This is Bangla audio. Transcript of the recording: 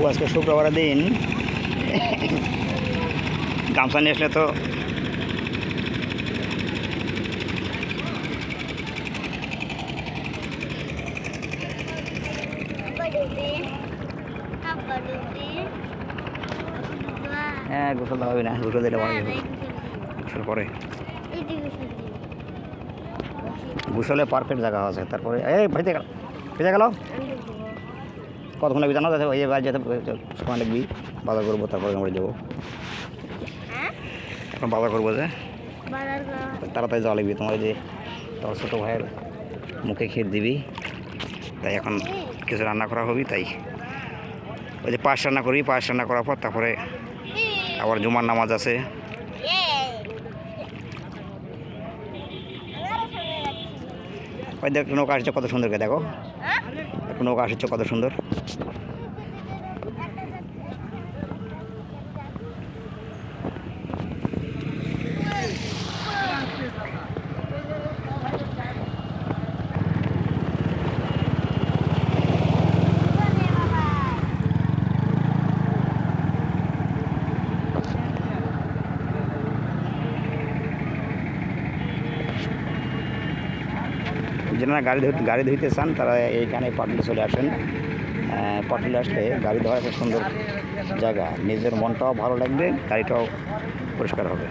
আপু আজকে শুক্রবারের দিন গামছা নিয়ে আসলে তো হ্যাঁ গোসল দেওয়া হবে না, গোসল দিলে অনেক গোসল পরে গোসলে পারফেক্ট জায়গা আছে। তারপরে এই ভেজে গেল ভেজে গেল কতক্ষণ লাগবে জানো? ওই যে বাইরে যেতে সময় লাগবি, বাজার করবো তারপরে আমরা যাবো। এখন বাজার করবো যে তাড়াতাড়ি যাওয়া লাগবে। তোমার যে তোমার ছোটো ভাইয়ের মুখে খেয়ে দিবি, তাই এখন কিছু রান্না করা হবি। তাই ওই যে পায়েস রান্না করি, পায়েস রান্না করার পর তারপরে আবার জুমার নামাজ আছে। ওই দেখ নৌকা আসছে কত সুন্দর, দেখো নৌকা আসছে কত সুন্দর। যারা গাড়ি ধুইতে চান তারা এইখানে পাটুলি চলে আসেন। পাটুলি আসলে গাড়ি ধোয়ার একটা সুন্দর জায়গা, নিজের মনটাও ভালো লাগবে, গাড়িটাও পরিষ্কার হবে।